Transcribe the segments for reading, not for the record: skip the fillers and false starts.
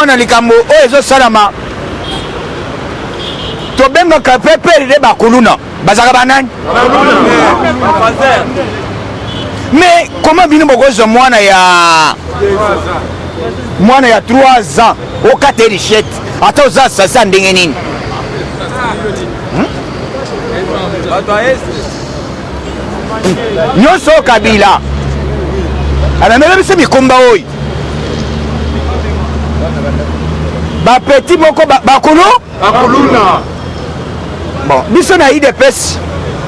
mwana likambo oyo ezosalama tobengaka mpe perire bakuluna bazaka banani mais comment bino bokozwa mwana ya 3 ans okata richette ata oza sasa ndenge nini nyonso Kabila anamela biso mikomba oyo bapeti moko bakuluna bon biso na IDPS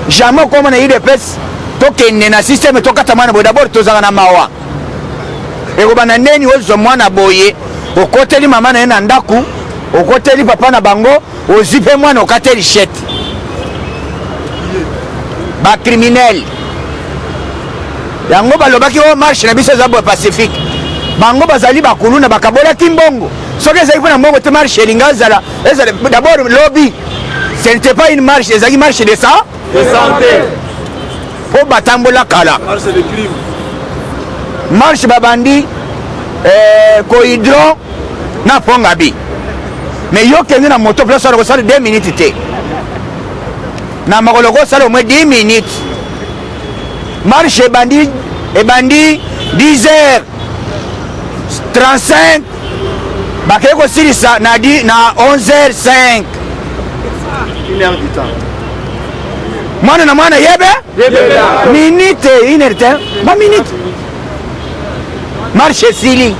jamais okoma na IDPS tokende na systeme tokata mwana boye d'abord tozanga na mawa ekobana ndeni ozwa mwana boye okoteli mama na ye na ndaku okoteli papa na bango ozwi mpe mwana okateli richette bacriminel yango balobaki o marche na biso eza boye pacifique bango bazali bakuluna bakabolaki mbongo soki ezali mpo na mbongo te marche elinga ezala d'abord lobby ce n'était pas une marche ezalaki marche de santé po batambola kala marche babandi kohydron na pongabi mais yo kende na moto place wana kosala 2 minutes te na makolo kosala au moins 10 minutes marche ebandi 10h35 bakeye kosilisa na 11h05 1 heure du temps mwana na mwana yebe minute 1 heure te ba minute marche esili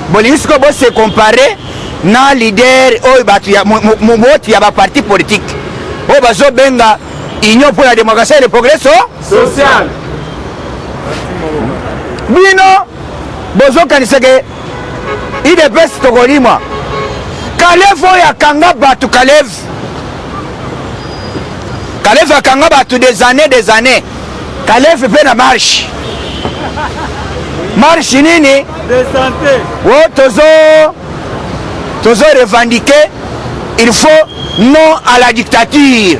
bolingi sikoyo bose compare na leader oyo bato moboti ya baparti politique oyo bazobenga union pour la démocratie et le progrès social bino bozokanisake IDPS tokolimwa Kalev oyo akanga bato Kalev akanga bato des années Kalev mpe na marche nini o tozo revendiquer il faut non à la dictature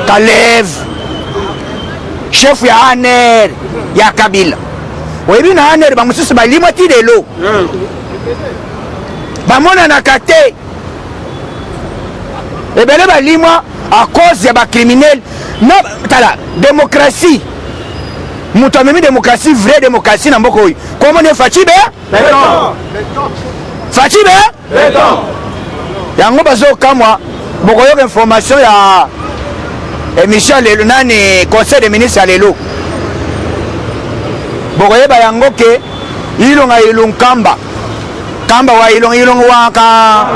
Kalev chef ya ANR ya Kabila oyebi na ANR bamosusu balimwa ti lelo bamonanaka te ebele balimwa à cause ya bacriminel tala démocratie moto amemi démocratie vraie démocratie na mboka oyo komone Facibe yango bazokamwa bokoyoka information ya émission lelo nani conseil des ministres ya lelo bokoyeba yango ke ilonga ilunkamba kamba wa ilonga waka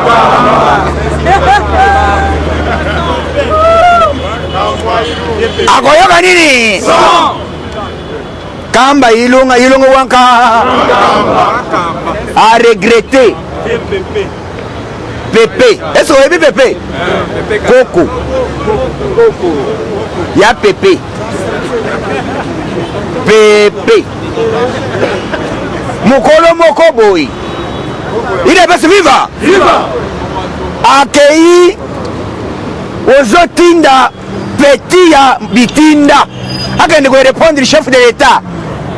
akoyoka nini kamba ilonga waka a regretter Pepe est-ce que vous Pepe Coco ya Pepe mukolo moko boy il est pas viva akei ozotinda petit ya bitinda akende ko répondre chef de l'état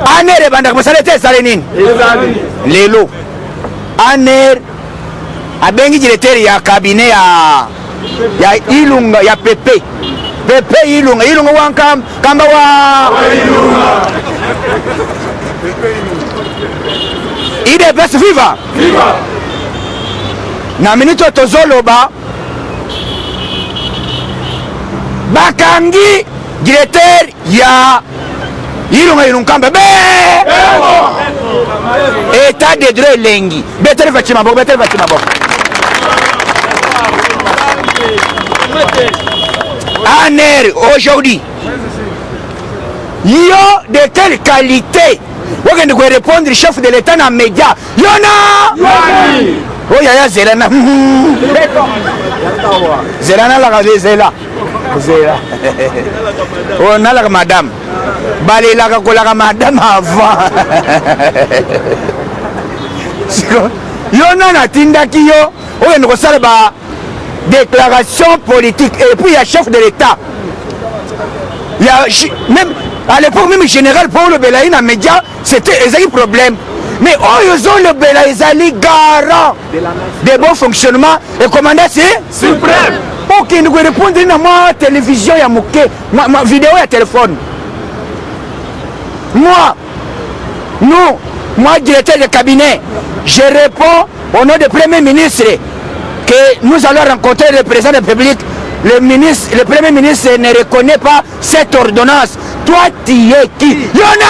ANR banda kosala te sale nini lelo ANR abengi directeur ya cabinet ya Ilunga ya Pepe Ilunga wankam kamba wa Ilunga IDPS viva na minute tozoloba bakangi directeur ya Ilunga kamba état de droit lengi betel fatima bok ANR aujourd'hui yo de quelle qualité vous allez répondre chef de l'état dans les médias yona oh ya zelana oh nala madame balelaka kolaka madame avant yo nana tindaki yo oyende kosala ba déclaration politique et puis il y a chef de l'état il y a même À l'époque, même général Paul Belaï dans les médias, c'était un problème. Mais ils ont le Belaï, garant des bons fonctionnements. Et commandant, c'est suprême. Ok, nous répondons à ma télévision, ma vidéo et téléphone. Moi, directeur de cabinet, je réponds au nom du Premier ministre que nous allons rencontrer le président de la République. Le Premier ministre ne reconnaît pas cette ordonnance. Toi, tu es qui? Yona!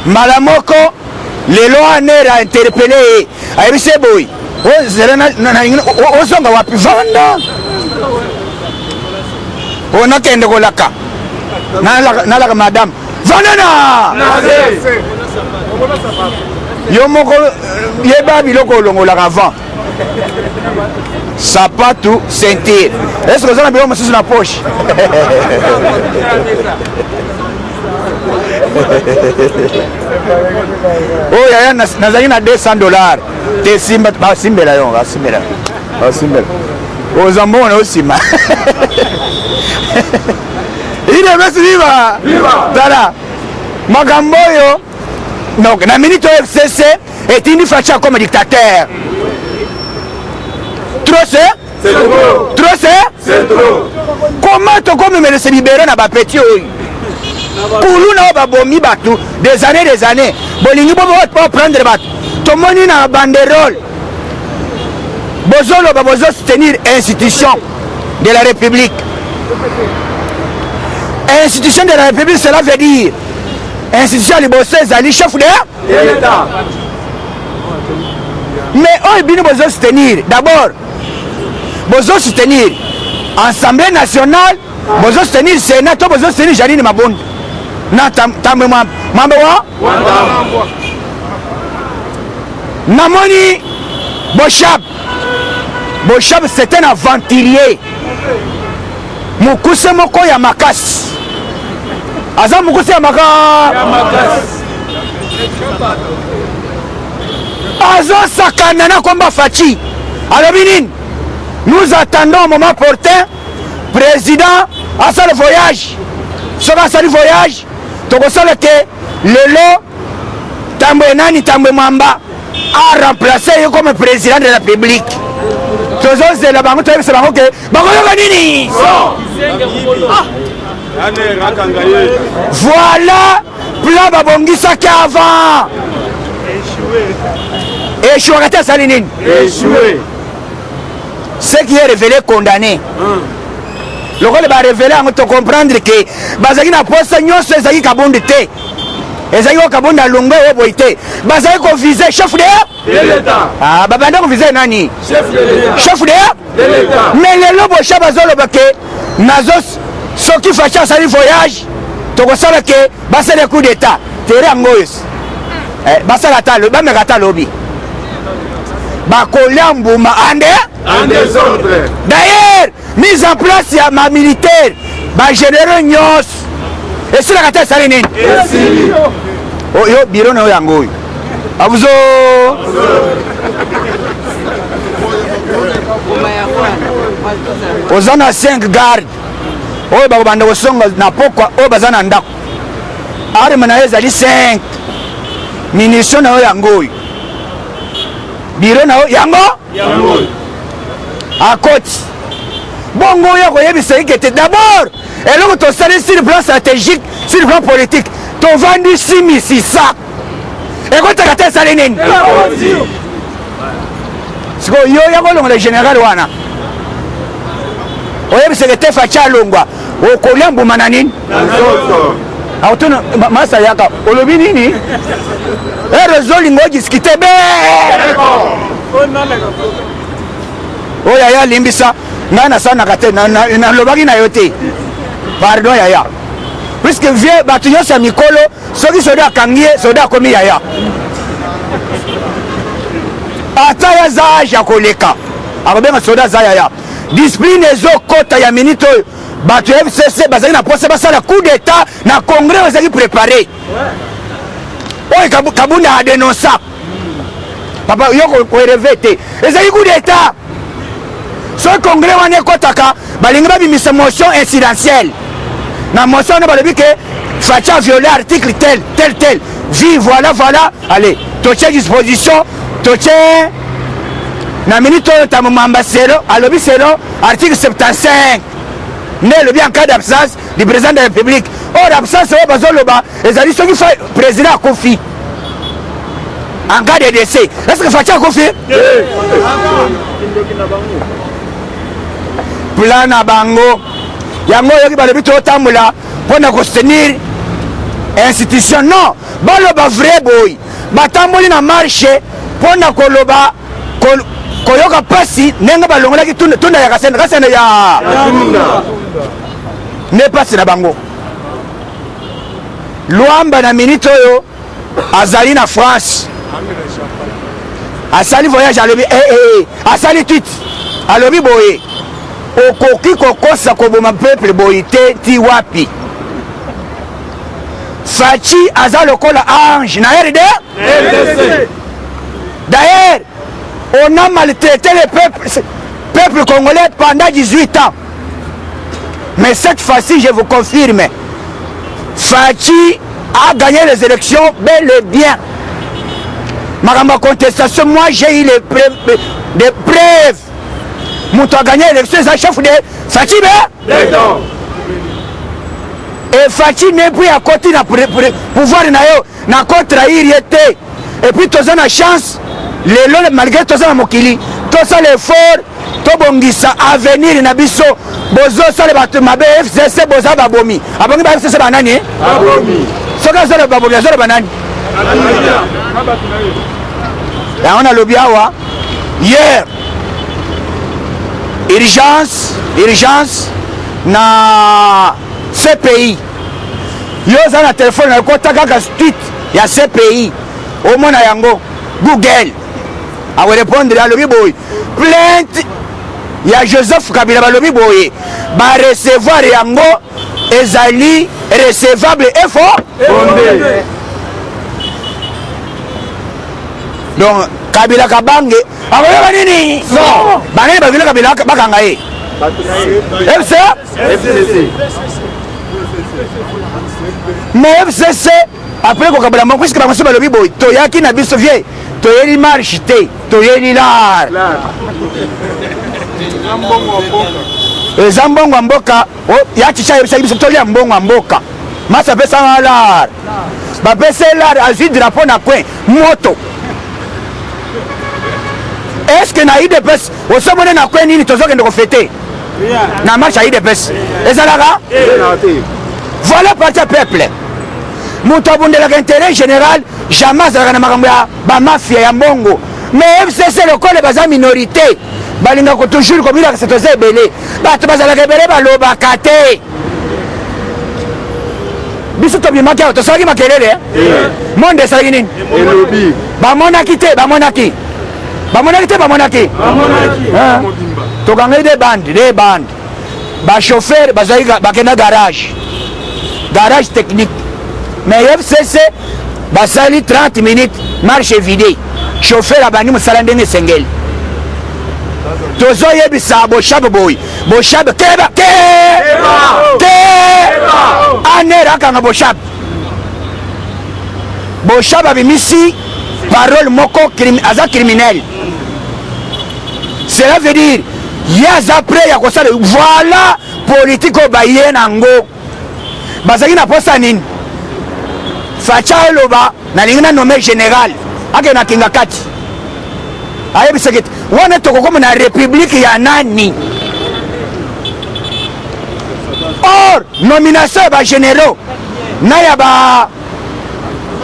Malamoko, les lois a interpellé. Aïe, c'est boy. Osonga wapi vanda ona kende kolaka nalaka madame vandana yo moko yeba biloko olongolaka avant sapatu ceinture est-ce que oza na biloko mosusu na poche oh yaya nazali na $200 te simba basimbela yo basimbela oza mbona osima ile basi viva tala makambo oyo donc na minute oyo FCC etindi Facha comme dictateur trop c'est trop comment tokomemele se libérer na bapeti oyo kulu na babomi bato des années bolingi bobo prendre bato tomoni na banderole bozoloba bozo soutenir institution de la République. Institution de la République, cela veut dire institution liboso ezali chef de l'État. Mais oyo bino bozo soutenir d'abord bozo soutenir Assemblée nationale, bozo soutenir Sénat, to bozo soutenir Janine Mabunda na tambe mambe wa namoni Bochab c'est un aventurier mukuse moko ya makasi aza mukuse ya makasi azo sakana na komba Fachi alobi nini nous attendons au moment opportun président asa le voyage soki asali voyage tokosala ke lelo tambo enani tambo mamba a remplacé yo comme président de la République. Tozozela bango toyebisa bango ke bakoyoka nini? Voilà plan babongisaki avant. Échoué te asali nini? Échoué. Ce qui est révélé condamné. Le rôle va révéler en te comprendre que bazaki na poste nyonso ezaki kabonde te. Ezaki ko kabonde alongwe oboite. Bazaki ko viser chef de l'État. Ah babanda ko viser nani? Chef de l'État. Chef de l'État. Mais le lobo chaba zolo bake nazos soki Facha sali voyage tokosala ke basala coup d'état. Tere ngoyos. Basala talo ba megata lobi. Bakolia mbuma en désordre. D'ailleurs, mise en place il y a ma militaire, ba généraux nyos. Et c'est la carte saline. Oh yo biro na yango. Abuzo. Ozana 5 gardes. Oh ba banda osonga na pokwa o bazana ndako. Ari mana ezali 5. Munition na yango. Biro na yango. À côté. Bongo yako yebisa ikete d'abord. Et là to sali sur le plan stratégique, sur le plan politique, to vendu 6600. Et quand tu as sali nini? Siko yo yako longo le général wana. Oyebisa ke te Facha longwa. O kolyambu mananini? Autono masa yaka olobi nini? Et réseau lingo discuter be. Oh yaya limbisa ngana sana kate na lobaki na yote pardon yaya puisque vie batu nyonso mikolo soki soda kangie soda komi yaya ata ya za ya koleka akobenga soda za yaya discipline ezokota ya minute oyo batu ya FCC bazali na poste basala coup d'état na congrès bazali préparé oyo kabunda a dénonça papa yo koeleve te ezali coup d'état soki congrès wana ekotaka balingi babimisa motion incidentielle na motion wana balobi ke Fachi a violé article tel vie voilà allez totie disposition totie na minute oyo tamomamba selo alobi selo article 75 ne lobi en cas d'absence du président de la République or absence oyo bazoloba ezali soki président akofi en cas de décès est-ce que Fachi akofi plan na bango yango yoki balobi totambola mpona kostenir institution non baloba vrai boy batamboli na marche mpona koloba koyoka pasi ndenge balongolaki tunda ya kasende ya ne pasi na bango Luamba na minute oyo azali na France asali voyage alobi asali tweet alobi boye okoki kokosa koboma peuple boye te ti wapi Fachi aza lokola ange na RDC. D'ailleurs, on a maltraité le peuple congolais pendant 18 ans. Mais cette fois-ci, je vous confirme, Fachi a gagné les élections bel et bien. Ma contestation, moi j'ai eu des preuves. Moutou a gagné l'élection, c'est un chef de Fachi, et Fachi n'est plus à côté de pouvoir na contre-trahir. Et puis tu as une chance, malgré tout ça, Mokili, tout ça l'effort, tout bongisa avenir na biso, bozo ça le bateau mabe FCC boza babomi. Abongi ba FCC banani? Babomi. Soka ça le babomi, ça le banani. Et on a le biawa. Hier, urgence na CPI. Yo za na téléphone na kotaka ka tweet ya CPI. Au moins na yango Google. A répondre à lobi boy. Plainte ya Joseph Kabila balobi boy. Ba recevoir yango ezali recevable et fort. Donc Kabila kabange akoyeba nini? Non. Banani bavile Kabila bakanga ye. FCC. Mais FCC après kokabala mo puisque bango balobi boy toyaki na biso vie toyeli marche te toyeli lar ezambongo mboka ya chicha yebisa biso tolia mbongo mboka masa pesa lar ba pesa lar azui drapeau na coin moto. Est-ce que na IDPS osomone na coin nini tozokende ko fêter na marche à IDPS ezalaka voilà parti peuple moto abundelaka intérêt général jamais azalaka na makambo ya bamafia ya mbongo. Mais FCC lokole baza minorité balingaka toujours komilaka se toza ebele bato bazalaka ebele balobaka te biso tobimaki awa tosalaki makelele monde esalaki nini bamonaki te bamonaki tokangai de bande bachauffeur bazali bakenda garage technique. Mais FCC basali 30 minutes marche vidé chauffeur abandi musala ndenge sengeli tozoyebisa boshab boy boshab keba anera kanga boshab abimisi parole moko aza criminel. Cela veut dire yaza après ya kosala voilà politique obaye nango bazaki na posa nini Fachi loba na lingina nommé général ake na kinga kati ayebisaki wana tokokoma na république ya nani. Or nomination ba généraux na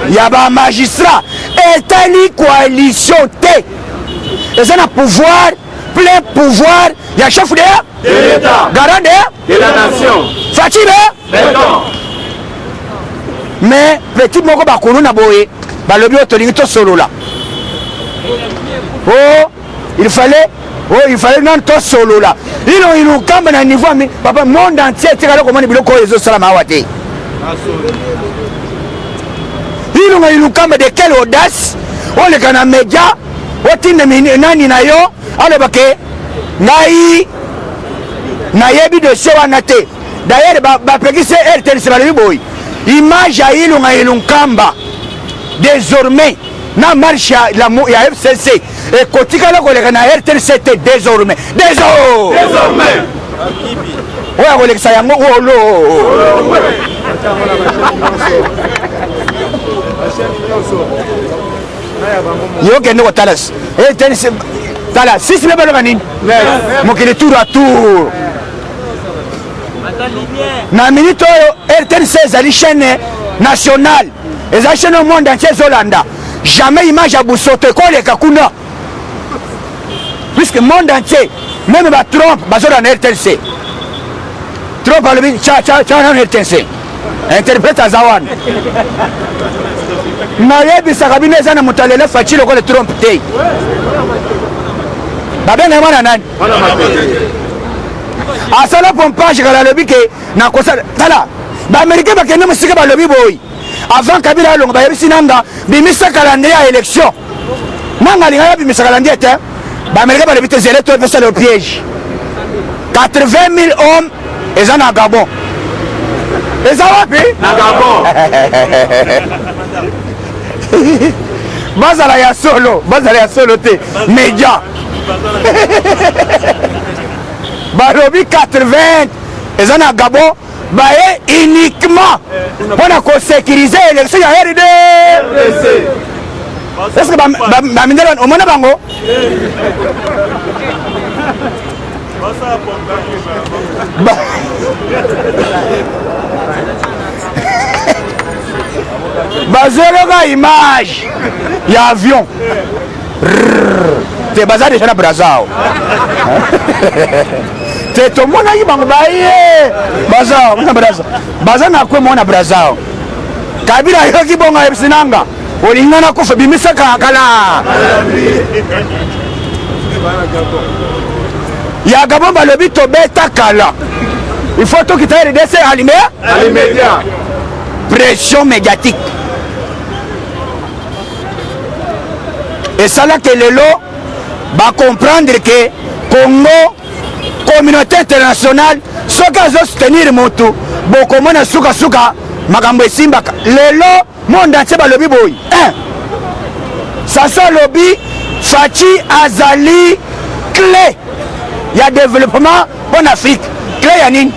ya ba magistrat etali coalition te eza na pouvoir plein pouvoir ya chef de l'État garant de la nation Fachi mais petit moko bakulu na boye balobi otolingi to solo là il fallait non to solo là il nous kamba na niveau mais papa monde entier tikala komoni biloko ezo sala mawa te il nous kamba de quelle audace on le kana média otinda nani na yo alobake ngai nayebi dossier wana te. D'ailleurs bapekisi RTNC balobi boy image ya ilunga ilunkamba désormais na marche ya FCC ekotikala koleka na RTNC te désormais oyo akolekisa yango olo yokende kotala RTNC tala 6 me baloba nini mokili tour à tour na minute oyo RTNC ezali chaîne nationale ezali chaîne au monde entier ezolanda jamais image ya busoto ekoleka kuna puisque monde entier même ba Trump bazolanda RTNC. Trump alobi na RTNC interprète aza wana nayebisaka bino eza na moto alele faci lokola Trump te babenga mwana nani asala pompage kala alobi ke nakosala tala baaméricain bakende mosika balobi boyi avant Kabila alongo bayebisi nanga bimisa calendrier ya élection nanga alinga yabimisa calendrier te baaméricain balobi te zele to epesa le piège 80 000 hommes eza na Gabon eza wapi na Gabon bazala ya solo te média balobi 80 eza na Gabon baye uniquement mpona kosécuriser élection ya RD. Est-ce que bamindele omona bango bazoloka image ya avion te baza deja na brazao te tomonaki bango baye baza na kwe mona brazao Kabila yoki bonga ebisinanga olingana kufa bimisaka kala ya Gabon balobi tobeta kala il faut tout quitter RDC allumer pression médiatique et ça là que lelo va comprendre que Congo communauté internationale soka zo soutenir motu bokomona suka makambo esimbaka lelo monde entier balobi boy Sasa lobby Fachi azali clé ya développement pour l'Afrique. Clé ya nini?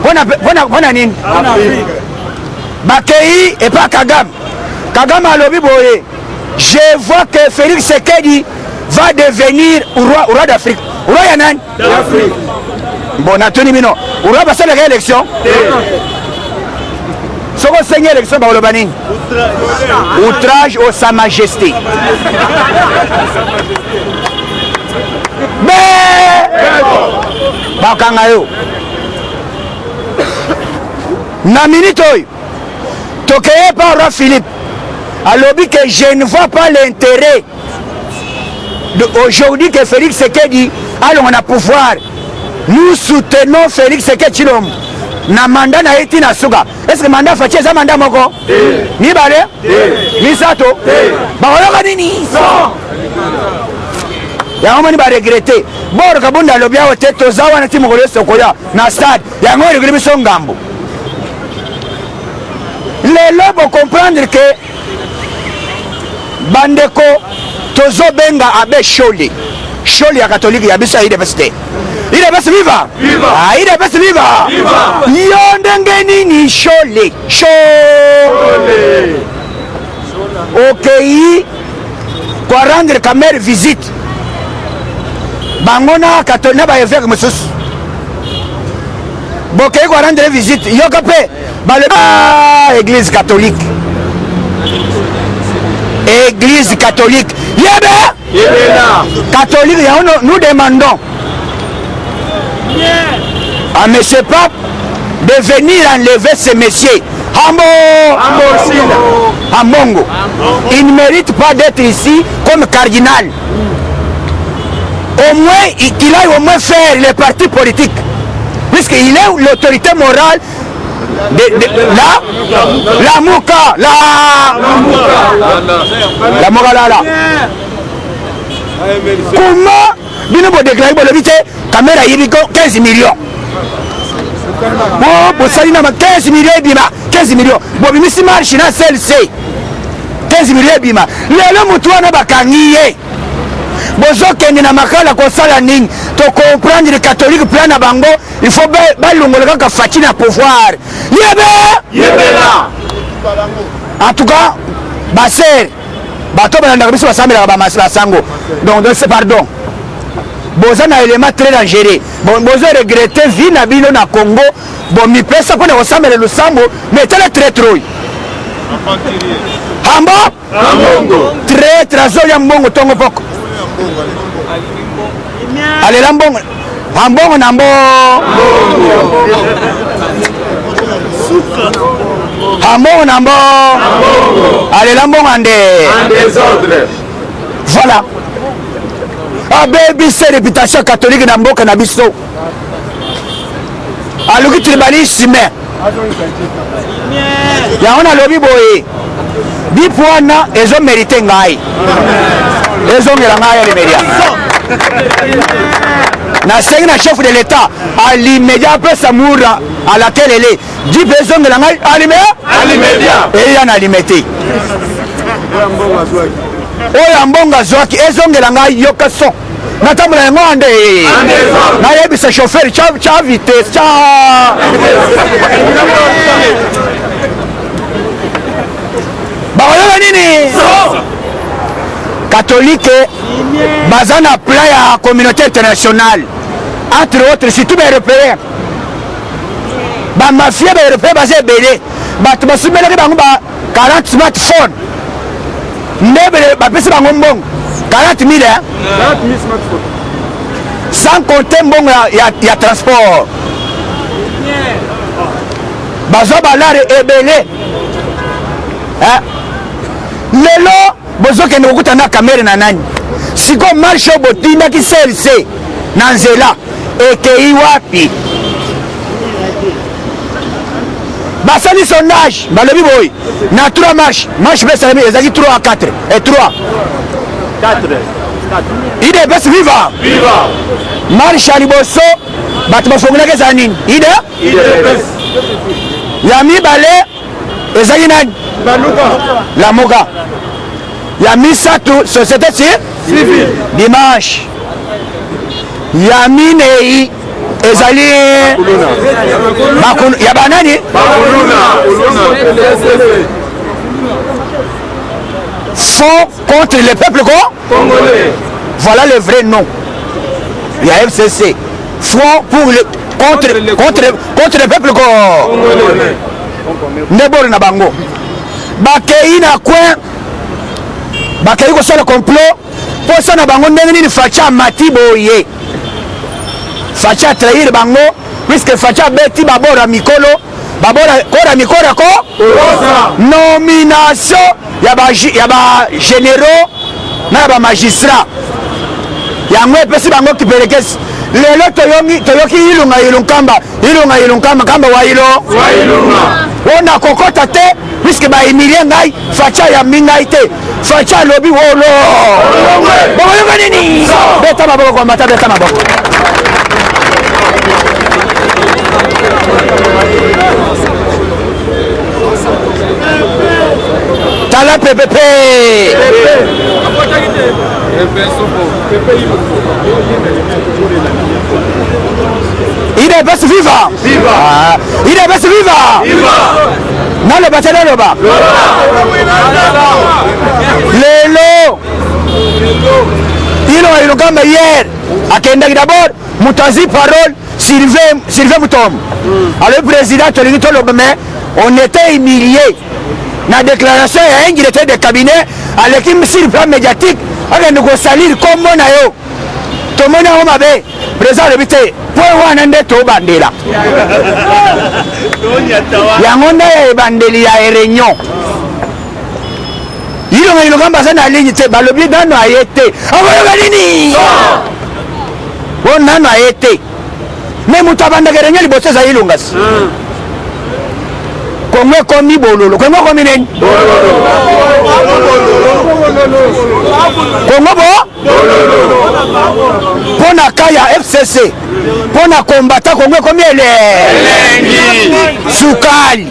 Pour nini? Bakei et pas Kagame. Kagame a lobby boye. Je vois que Félix Tshisekedi va devenir roi d'Afrique. Roi Yanan d'Afrique. Bon, Nathalie Mino. Roi va faire la réélection. Ce qu'on saigne l'élection par le banning. Outrage au Sa Majesté. Mais Bakangayo. Na minute toqué par Roi Philippe. Alors que je ne vois pas l'intérêt aujourd'hui que Félix Tshisekedi allons on a pouvoir. Nous soutenons Félix Tshisekedi na mandat na eti na suka. Est-ce que mandat Fachi eza mandat moko? Ni bale? Ni sato? Ba wala nini? Ya ngoma ni ba regretter. Boro kabunda lobia wote tozawa na timu ngolo sokoya na stade. Ya ngoma regretter biso ngambo. Lelo bo comprendre que bandeko tozo benga abe Sholi. Sholi ya catholique ya biso ide beste. Il est best viva. Ah, il est best viva. Yondenge ni Sholi. Sholi. Ok. Pour rendre caméra visite. Bangona katona ba évêque mususu. Boké pour rendre visite. Yokape. Église catholique. Église catholique. Yebe. Catholique, nous demandons à M. Pape de venir enlever ce monsieur. Ambongo. Il ne mérite pas d'être ici comme cardinal. Au moins, qu'il aille au moins faire les partis politiques. Puisqu'il est l'autorité morale de la Mouka. La Mouka là. Comment bino bo déclarer bo lobité caméra yibiko 15 millions. Bon, pour ça, il y a 15 millions de bima. 15 millions. Bon, mais si marche, il y a celle-ci. 15 millions de bima. Les hommes, tu as bakangiye. Bon, je sais que na makala ko sala ning. To comprendre les catholiques plan à bango. Il faut balungoleka ka fatina pouvoir. Yébela. En tout cas, baser. Bato balanda biso basamela ba masla sango. Donc, c'est pardon. Boza na élément très dangereux. Bon, boza regretter vie na bino na Congo. Bon, mi pesa pour ressemble le sambo, mais très très trop. Ambongo. Très très zoya mbongo tongo poko. Allez lambongo. Ambongo nambo. Ambongo nambo. Allez lambongo ande. Voilà. Baby, c'est réputation catholique dans le cannabis. Alors que tu es balisme. Il y a un lobby boy. 10 points, ils ont mérité un gaï. Ils ont gagné les médias. Na chef de l'État, à l'immédiat après Samoura, à laquelle elle est. 10 personnes de la gaï, à l'immédiat. Et il y en a limité. Oya mbonga zwaki ezongela ngai yoka so natambula ng'onde na yebisa chauffeur cha vitesse cha baoyola nini catholique bazana plan ya communauté internationale entre autres surtout les européens ba mafia ba européens baza ebele bato basumelaki bango ba 40 smartphone Nebele, bapesi bango mbongo 40 000 hein? 40 000 smartphones. Sans compter mbongo ya transport. Bazo balare ebele. Hein? Lelo bozo kende kokuta na kamera na nani. Siko marche botinda ki CLC na nzela ekei wapi? Basali sondage, balobi boy. Na 3 marches, marche besa ezaki 3 à 4 et 3. 4. Il est best viva. Viva. Marche à liboso, bato bafongula ke zanini. Il est best. Yami balé ezaki nani? Baluka. La moka. Yami satu société civile. Dimanche. Yami nei ezali ya banani Fonds contre le peuple congolais. Voilà le vrai nom. Il y a FCC. Fonds pour le contre le peuple congolais. Nebor na bango. Bakei na coin. Bakei ko sala complot. Pour ça na bango ndenge ni facha matiboye. Facha trahir bango puisque facha beti babora mikolo babora kora mikora ko nomination ya ba généraux na ba magistrat yango epesi bango kipelekesi lelo toyoki ilunga kamba wa ilunga ona kokota te puisque ba emilie ngai facha ya mingai te facha lobi wolo bongo nini beta maboko kwa mata beta maboko Tala PPP. Il est best vivant. Il est best vivant. Non le bâtiment le bas. Lelo. Il a comme hier. À Kendaki d'abord. Moutazi parole. Sylvain Moutom. Alors le président on était humilié. La déclaration est un directeur de cabinet à l'équipe sur le plan médiatique. On nous salir comme on a eu. Tout le monde a eu. Président de l'habité. Pour on a été au bandela. Yangonda et bandeli à réunion. Il y a un bazan à ligne. Le but d'un a été. On a été. Mais Moutabanda Guerrier, il bosse à Ilungas. Congo ekomi bololo. Congo ekomi nini? Congo pona kaya FCC pona kombata Congo ekomi sukali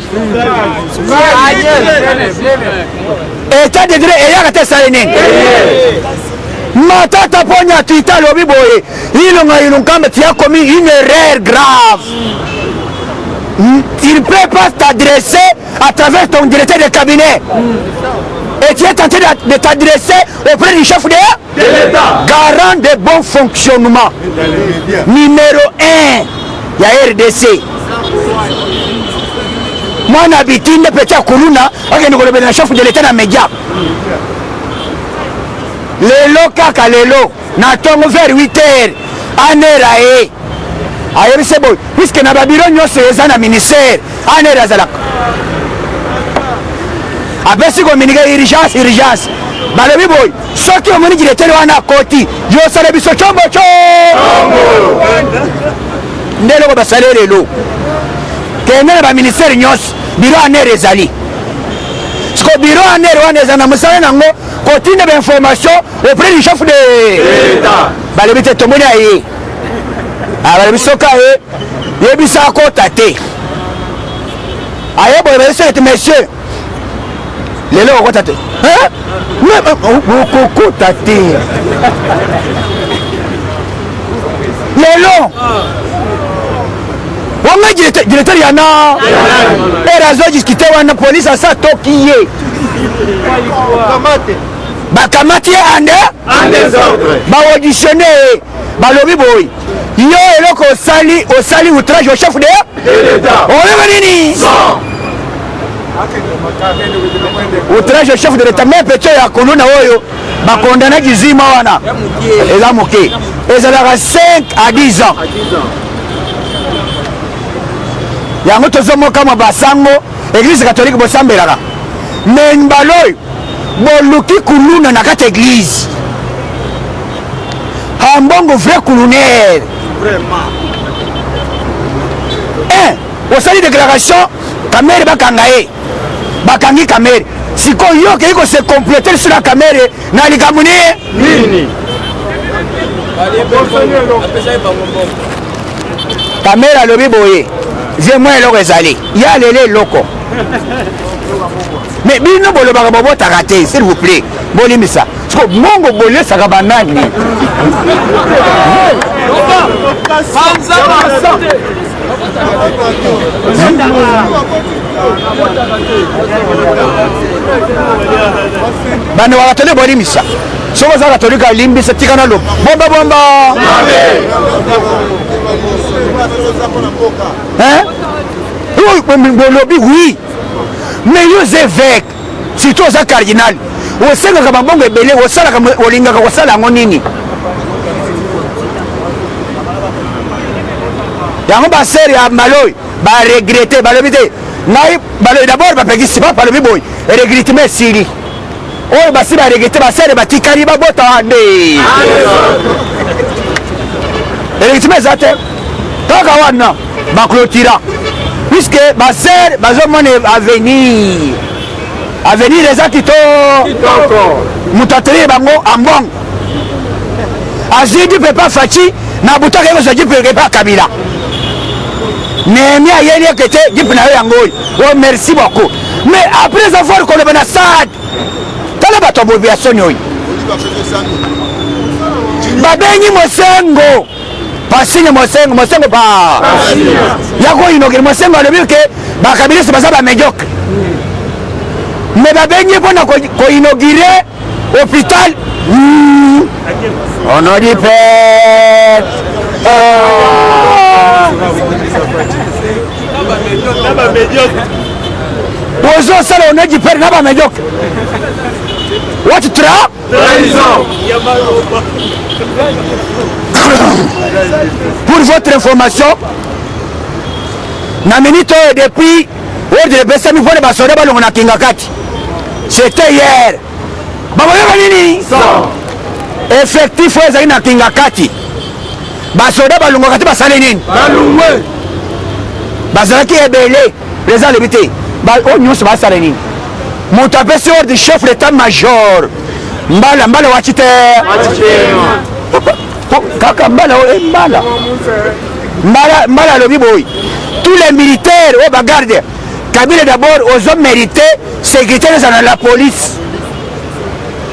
état de droit eyaka te sala nini matata ponya Twitter lobi boye ilonga tu as commis une erreur grave. Il ne peut pas t'adresser à travers ton directeur de cabinet. Et tu es tenté de t'adresser auprès du chef de l'État. Garant de bon fonctionnement. Numéro 1, il y a RDC. Moi, j'habite une petite Koulouna, le chef de l'État dans les médias. Lelo kaka lelo, natongo vers 8 heures, anerae. Ayebi c'est bon, puisque na babiro nyonso eza na ministère, anera zalaka. Abesi communiqué urgence. Balobi boy, soki omoni directeur wana koti, yo sala biso chombo. Ndelo ko basale lelo. Kene ba ministère nyonso, biro anera ezali. Siko biro anera wana eza na musala nango. Continue d'information auprès du chef de l'État. Balobi te tomoni aye. Balobi soka ye. Yebisa ko tate. Aye boy ba monsieur. Lelo ko tate. Hein? Mais ko tate. Lelo. Wanga directeur yana. Erazo discuter wana police asa tokiye. Bakamati en désordre. Auditionné. Balobi boy. Yo eloko osali outrage au chef de l'État. Oyemanini. Outrage au chef de l'État. Mais petit ya koluna oyo bakondana kizima wana. Eza moke. Ezalaka 5 à 10 ans. Yango tozomoka ma basango église catholique bosambelaka. Mais mbaloy boluki kuluna na kati église. Hambongo vrai kulunaire. Vraiment. Osali déclaration kamere bakangaye. Bakangi kamere. Siko yo ke iko se compléter sur la caméra na likamuni nini. Kamera lobi boye. Je moi eloko ezali. Ya lele loko. Mais bino bolo baka bobo takate s'il vous plaît. Bolimisa. Parce que mongo bolé saka banani. Bana wakatole bolimisa. Soko za katolika limbisa tikana lo. Bomba bomba. Hein? Oui. Mais yo évêque, surtout aux cardinal, au sein de la bonne belé, au sein de la linga, au sein de la monini. Yango ba seri ya maloy, ba regretter, ba lobité. Nai baloy d'abord ba pegisi pas par le boy. Regretter mais siri. Oh ba si ba regretter ba seri ba tikari ba bota ande. Regretter mais zate. Kaka wana ba clôtura. Puisque ma sœur, ma zone à venir. À venir les gens qui t'ont. Moutatri bango ambong. Azidi peut pas fachi, na buta que vous dit peut pas Kabila. Mais a yéli que t'es dit na yangoy. Oh merci beaucoup. Mais après avoir qu'on le benasad. Tala ba to bobiation yoy. Babengi mosengo. Pasine mosengo pa. Yako inogere mosengo alobi ke ba Kabila se basaba médiocre. Mais ba bengi pona ko inaugurer hôpital. On a dit père. Bozo sala on a dit père na ba médiocre. What tra? Pour votre information, na minute depuis ordre de Bessami pour les basoda balongo na Kingakati. C'était hier. Bamoya nini? Effectif ezali na Kingakati. Basoda balongo kati basale nini? Balungwe. Bazalaki ebele, les alibité. oyo nyonso basala nini moto apesi ordre chef d'état major mbala wachi te kaka mbala alobi boyi tous les militaires oyo bagarde Kabila d'abord ozo mérité sécurité ezala na la police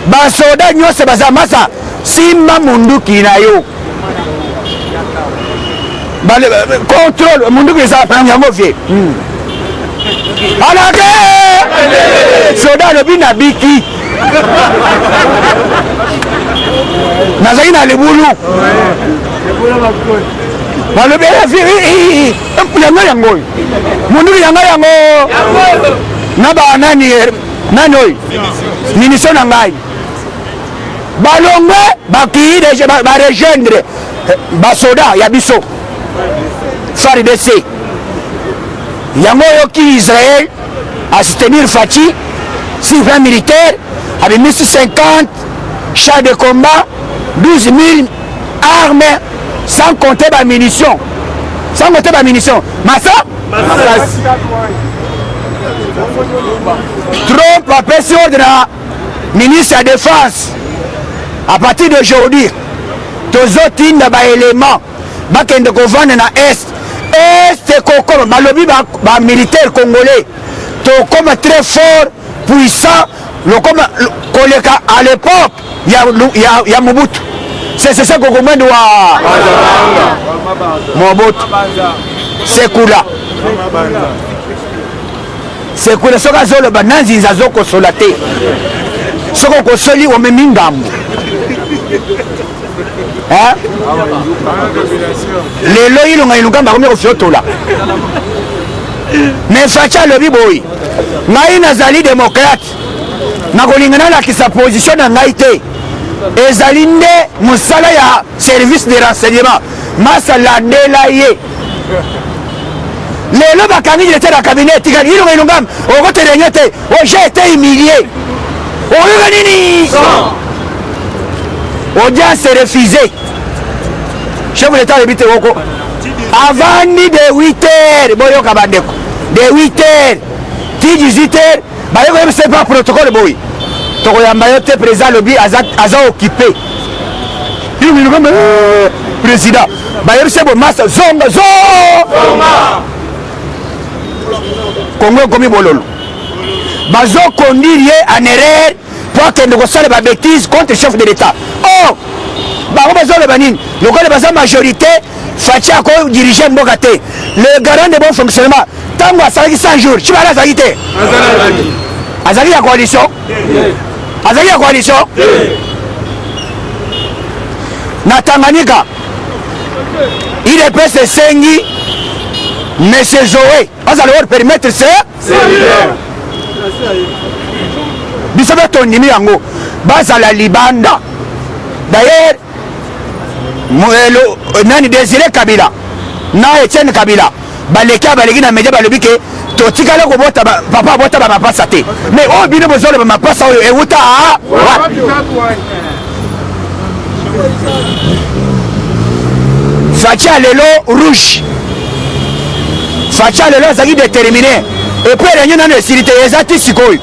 basoda nyonso baza masa simba munduki na yo contrôle munduki eza yango vie alake soda alobi na biki nazali na libulu balobi yango oyo munduki yango na banani oyo munition na ngai balongwe bakii barejoindre basoda ya biso FARDC yango oyoki Israël a soutenir Fachi sur plan militaire avec 50 chars de combat 12 000 armes sans compter ba munitions massa Trump a passé ordre na ministre de la défense à partir d'aujourd'hui tozotinda baélément bakende kovanda na est kokoma balobi bamilitaire congolais tokoma très fort puissant lokoma koleka à l'époque ya Mobutu c'est ça kokomwende wa Mobutu sekula soki azoloba na nzinza azokosola te soki okosoli omemi ngambo lelo ilonga ilungamba komi kofiotola mais Fachi alobi boyi ngai nazali démocrate nakolinga nalakisa position na ngai te ezali nde mosala ya service de renseignement masalandela ye lelo bakangi directeur ya cabinet etikali ilonga ilungamba okotelenge te j'ai été humilié oyoka nini audience refusée chef de l'état alobi te koko avandi de 8 heures boyoka bandeko de 8 heures ti 18 heures bayeko yebisa pa protocole boyi tokoyamba yo te président alobi aza occupé ilungilungamba président bayebisa bo masa zonga kongo ekomi bololo bazoconduire ye en erreur po akende kosala babétise contre chef de l'état bango bazoloba nini lokola baza majorité Fachi akodirige mboka te le garant de bon fonctionnement ntango asalaki 100 jours cibala azalaki te azalaki ya coalition na Tanganyika IDPS esengi monsieur Zoé azala or permettre biso betondimi yango bazala libanda d'ailleurs nani Désiré Kabila na Etienne Kabila baleki na media balobi ke totikala kobota papa abota bamapasa te mais oyo bino bozoloba mapasa oyo ewuta Fachi lelo rouge Fachi lelo azalaki déterminé epuis elengi nano esili te eza ti sikoyo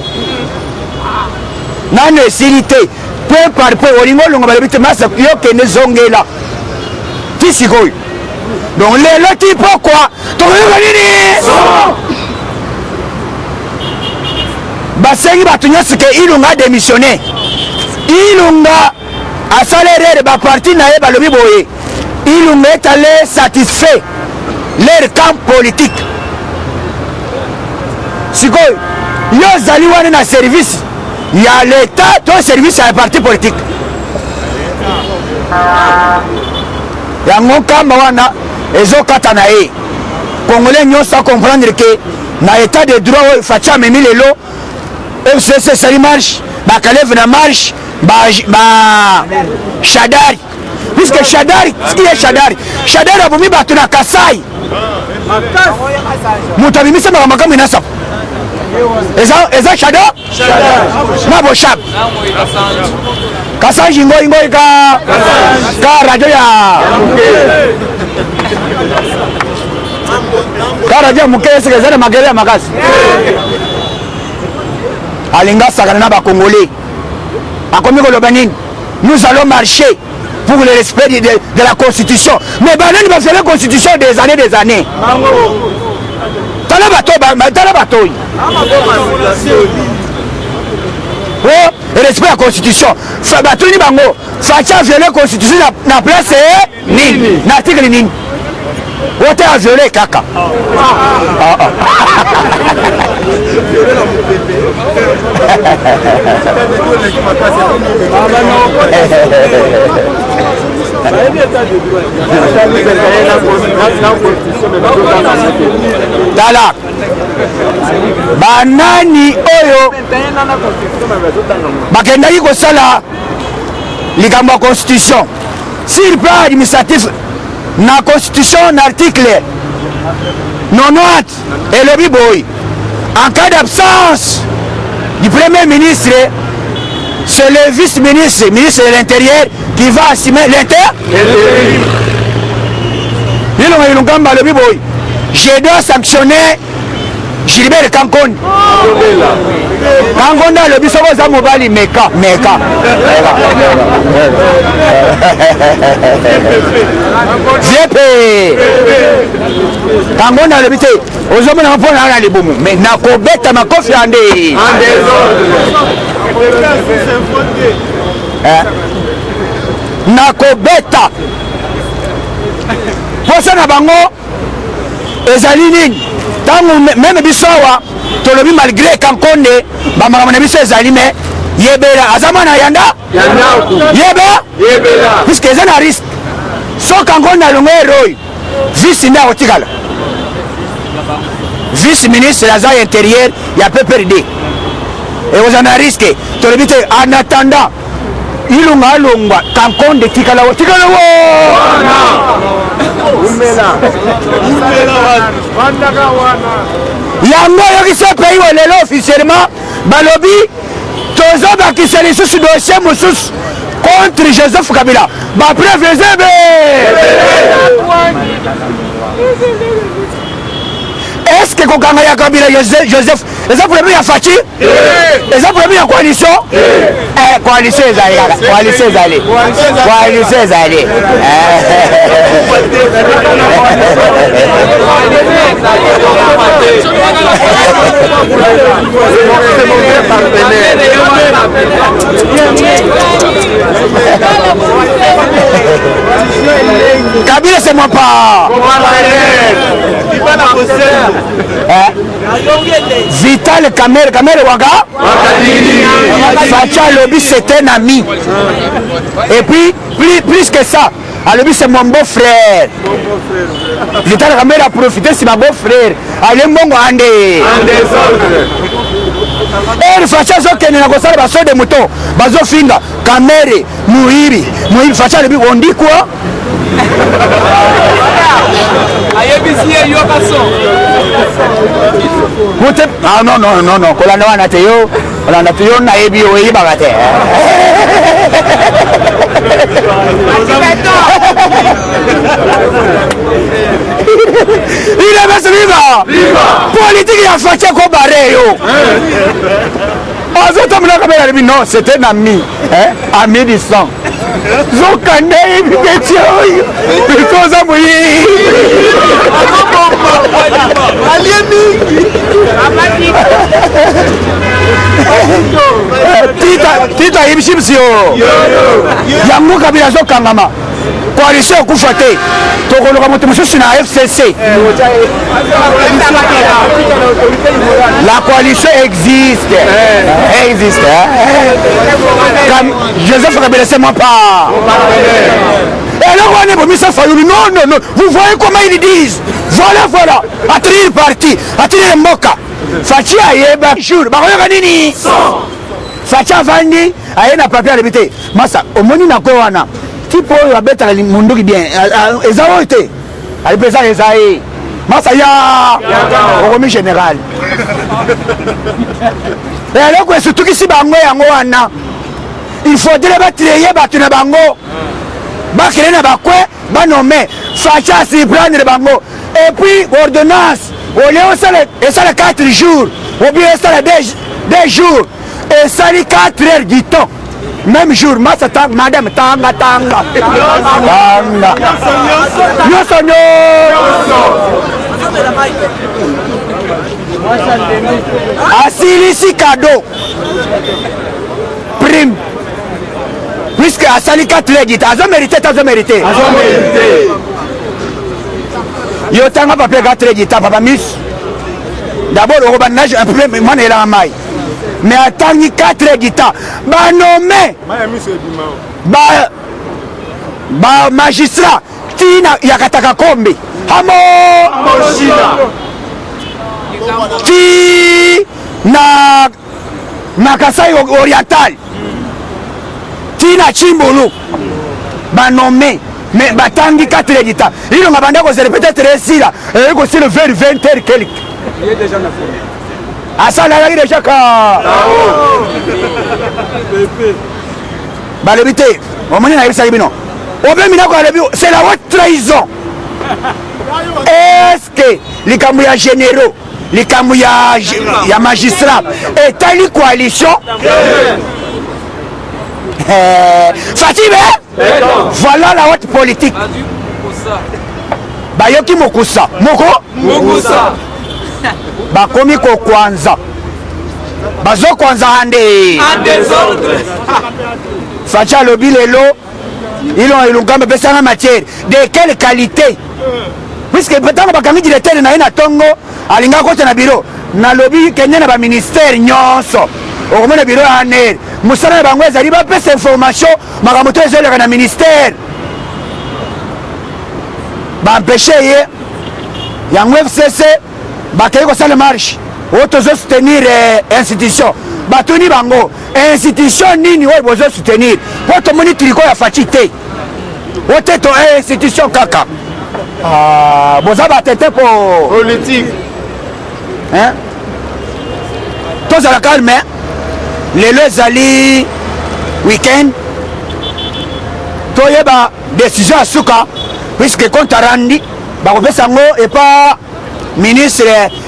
nano esili te point par point olingo olonga balobi te masa yokende zongela ti sikoyo donc lelo ti pokwa tokoyoka nini basengi bato nyonso ke ilunga adémissionné ilunga asala erreur baparti na ye balobi boye ilunga etale satisfait leur camp politique sikoyo yo ozali wana na service ya l'état to service ya parti politique yango nkamba wana ezokata na ye congolais nyonso acomprendre ke na état de droit oyo Fachi amemi lelo FCC esali marche bakaleve na marche Shadari puisque Shadari abomi bato na Kasai moto abimisa makambo inasapo eza Shado na Boshab Kasanji ngoi ka radio ya karadia mokese kezana magere ya makasi alinga sakana na bakongolais akomi koloba nini nous allons marcher pour le respect de la constitution mais banani bafele la constitution des années tala bato respect la constitution batuni bango faci a violé constitution na place nini na article nini wote a violé kaka tala banani oyo bakendaki kosala likambo ya constitution sur plan administratif na constitution na article 90 elobi boy en cas d'absence du premier ministre c'est le vice-ministre ministre de l'intérieur qui va assumer l'intérim ilongamba elobi boy je dois sanctionner Gilbert Kankondi Kankondi alobi soko za mobali meka jepe Kankondi alobi te ozomona mpona na libumu mais nakobeta makofi ande nakobeta posa na bango ezali nini tango meme biso awa tolobi malgré Kankonde bamakambo na biso ezali me yebela aza mwana yanda yebela puisque eza na risque so Kankonde alongo eroi vice nde akotikala vice ministre aza intérieur ya PPRD ekoza na risque tolobi te en attendant ilunga alongwa Kankonde tikala wo yango yokisa pays wa lelo officiellement balobi tozobakisa lisusu dossier mosusu contre Joseph Kabila bapreuve ezebe est-ce que kokanga ya Kabila Joseph eza problème ya Faci eza problème ya coalition coalition ezali Kabila c'est moi pas Vital Kamere Waga Facha Lobi c'est un ami et puis plus que ça Alobi c'est mon beau-frère Vital Kamere a profité c'est ma beau-frère allez mbongo ande et Facha zokene na kosala baso de moto bazo finga Kamere muhiri Facha Lobi on dit quoi ah non kolanda wana te yo na yebi yo yibaka te il est bas viva politique ya Facha ko bare yo azotamula kamera lebi non c'était un ami ami du sang zokande ibiketio bikoza muyi tita ibishimsio yango Kabila zokangama coalition okufa te tokoloka moto mosusu na FCC la coalition existe Joseph Kabila c'est moi pas et là on est bon ça Fayouli non vous voyez comment ils disent voilà attirer parti attirer Mboka Fachi ayeba jour bakoyoka nini Facha vandi ayena papier à l'habiter masa omoni na ko wana tipo oyo abetaka munduki bien eza oyo te alipesa eza ye masa ya okomi général eloko esutukisi bango yango wana il faudrait batreye bato na bango bakele na bakwe banome Facha asiprendre bango et puis ordonnance au lieu et ça les 4 jours ou bien ça les 2 jours et ça les 4 heures du temps même jour massa tang madame tanga nyonso asilisi cadeau prime puisque asali 4 heures du temps azo mérité yo tanga papier 4 heures du temps papa miss d'abord au banage un peu moi est là mai mais atangi 4 heures du temps ba nommé ba magistrat tina yakataka kombe hamo ti na Kasai oriental tina Chimbulu ba nommé mais batangi 4 heures du temps il on a bandé ko peut-être ici là et ko c'est le 20 heures quelque il est déjà na fond asa la déjà ka ba le bité o moni na ibisa bino o be mina ko alebi c'est la haute trahison est-ce que les kamouya généraux les kamouya ya magistrat et tali coalition Fatime voilà la haute politique bayoki mokusa mokusa bakomi ko kwanza bazo kwanza hande facha lobi lelo ilongambe pesanga matière de quelle qualité puisque peut-être bakangi directeur na ina tongo alinga kota na bureau na lobi kenya na ba ministère nyonso okomona bureau aner musala bango ezali ba pesa information magamoto ezoleka na ministère ba empêcher ye yango FCC bakei kosala marche oyo soutenir institution batuni bango institution nini oyo bozo soutenir po tomoni triko ya faci te ote to institution kaka boza batete po politique tozala calme lelo ezali weekend toyeba décision ya suka puisque compte arandi bakopesa yango epa ministre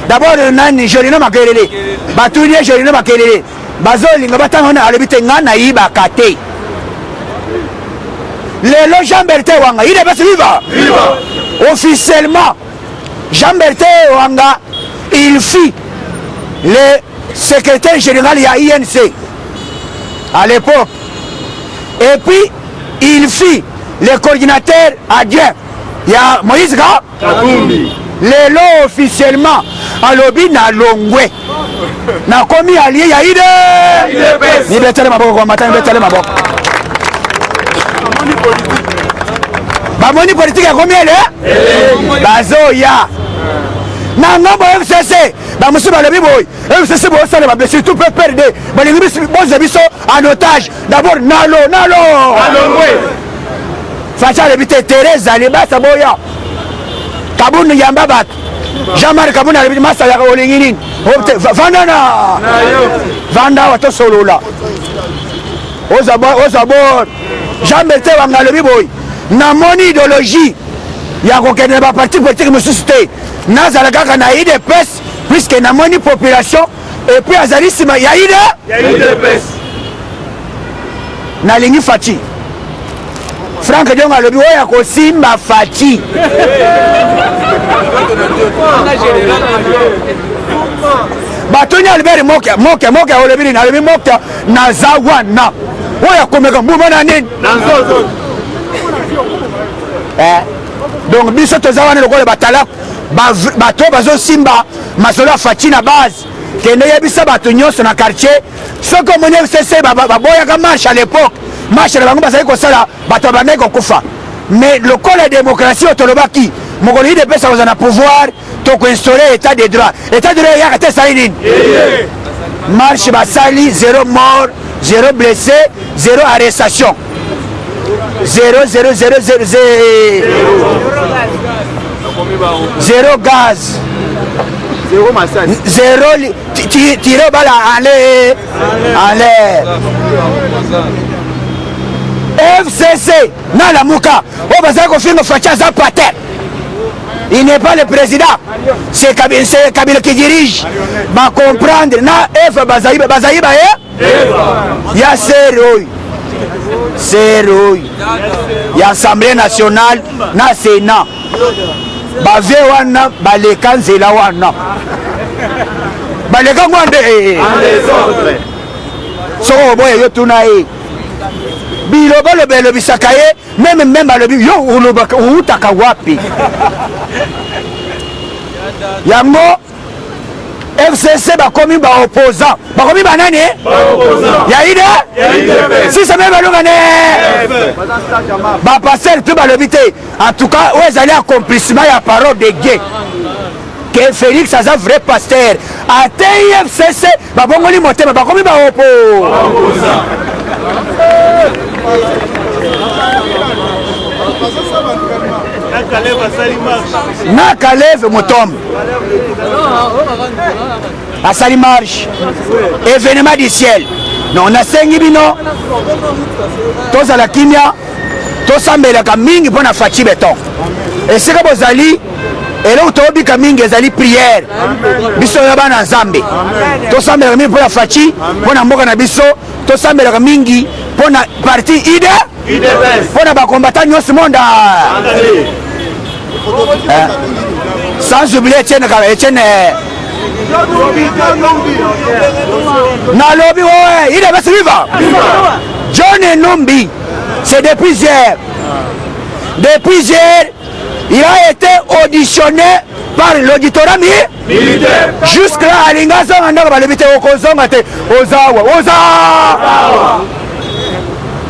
d'abord nani Jolino Makelele batuni Jolino Makelele bazolinga batanga na alobi te nga nayibaka te lelo Jean-Bertin Wanga il est passé viva officiellement Jean-Bertin Wanga il fut le secrétaire général ya INC à l'époque et puis il fut le coordinateur adjoint ya Moïse Katumbi lelo officiellement alobi na longwe na komi allié ya ide ni betale maboko kwa matani betale maboko bamoni politique ya komi ele bazoya na ngambo FCC bamusu balobi boy FCC bo sale ba blessé tout peut perdre balingi boze biso en otage d'abord nalo alongwe facha le bité Teresa le basa boya kabunu yamba bato Jean-Marc kabuna le masa ya olingi nini vandana vanda wato solola ozabor Jean-Bertin Wanga le biboy na moni idéologie ya kokende ba parti politique mosusu te nazala kaka na IDPS puisque na moni population et puis azali sima ya IDPS na lingi faci Franck Diongo alobi oyo akosimba faci batoni Albert moke olobi nini alobi moke naza wana oyo akomeka mbuma na nini donc biso toza wana lokola batala bato bazosimba masolo ya faci na base kende yebisa bato nyonso na quartier soki omoni FCC baboyaka marche à l'époque marche na bango bazali kosala bato babandaki kokufa mais lokola ya démocratie oyo tolobaki mokolo idepesa kozala na pouvoir tokoinstaure état de droit eyaka te esali nini marche basali 0 mort 0 blessé 0 arrestation 0 gaz 0 tiré bala en l'air FCC na la muka o bazali kofinga faci aza pater Il n'est pas le président. C'est Kabila qui dirige. Va comprendre. Na F Bazaïba il y a Seroy. Il y a Assemblée nationale, na Sénat. Bave wana baleka nzela wana. Baleka ngwande. So boye yo tuna e. Biloba le belo bisakaye même alobi yo ulobaka utaka wapi. Yango FCC bakomi ba opposant bakomi banani ya ide si ça même balongane ba passer tout balobité en tout cas ouais allez accomplissement ya parole de gay que Félix a un vrai pasteur à FCC babongoli motema bakomi ba opposant na Kaleve motom asali marche événement du ciel non na sengi bino tozala kimia tosambelaka mingi mpona faci beton esika bozali eloko tobika mingi ezali prière biso ya bana nzambe tosambelaka mingi mpona faci mpona mboka na biso tosambelaka mingi mpona parti ide mpona bakombata nyonso monda sans oublier Etienne Nalobi ouais, il est vivant. John Numbi, c'est depuis hier. Depuis hier, il a été auditionné par l'auditorat militaire. Jusque-là, à l'Ingazo, on a limité au Kozonga, Ozawa.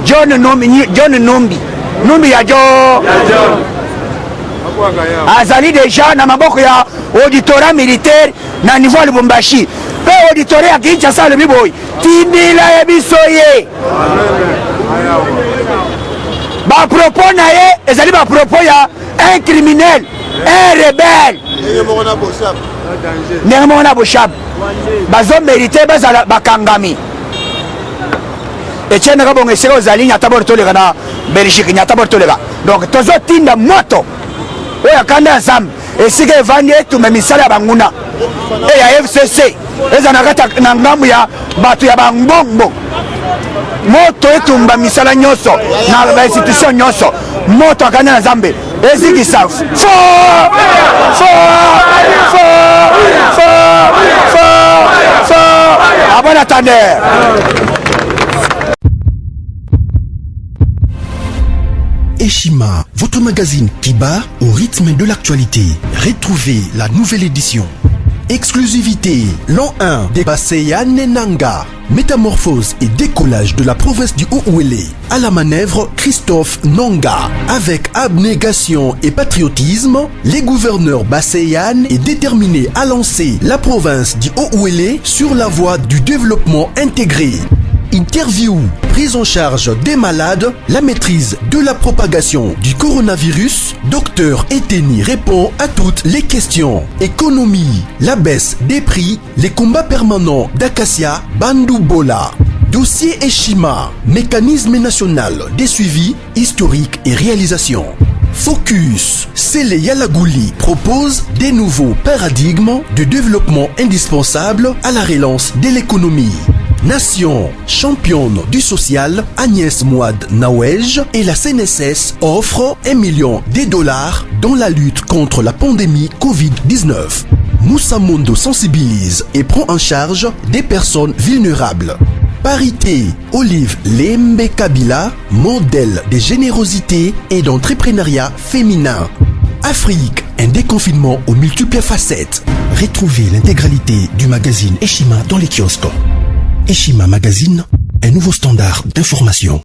John Numbi. Numbi ya John. Azali déjà na maboko ya auditorat militaire na niveau Lubumbashi pe auditorat ya Kinshasa le biboy tindila ya bisoye ba propos na ye ezali ba propos ya un criminel un rebelle Némona Boshab bazo mérité bazala bakangami Etienne Kabonge seko ozali nyata bortoleka na Belgique nyata bortoleka donc tozo tinda moto oya kanda ensemble esika evandi etume misala ya banguna eya FCC eza na kati na ngambu ya bato ya bangbongo moto etumba misala nyonso na bainstitution nyonso moto akanda na nzambe ezikisa abona tande. Eshima, votre magazine qui bat au rythme de l'actualité. Retrouvez la nouvelle édition. Exclusivité, l'an 1 des Basseyane Nanga. Métamorphose et décollage de la province du Haut-Ouélé. À la manœuvre, Christophe Nanga. Avec abnégation et patriotisme, les gouverneurs Basseyane est déterminé à lancer la province du Haut-Ouélé sur la voie du développement intégré. Interview, prise en charge des malades, la maîtrise de la propagation du coronavirus. Docteur Eteni répond à toutes les questions. Économie, la baisse des prix, les combats permanents d'Acacia, Bandou Bola. Dossier Eshima, mécanisme national des suivis historiques et réalisations. Focus, Sele Yalagouli propose des nouveaux paradigmes de développement indispensables à la relance de l'économie. Nation, championne du social, Agnès Mouad Nawej et la CNSS offrent $1 million dans la lutte contre la pandémie Covid-19. Moussa Mondo sensibilise et prend en charge des personnes vulnérables. Parité, Olive Lembe Kabila, modèle de générosité et d'entrepreneuriat féminin. Afrique, un déconfinement aux multiples facettes. Retrouvez l'intégralité du magazine Eshima dans les kiosques. Eshima Magazine, un nouveau standard d'information.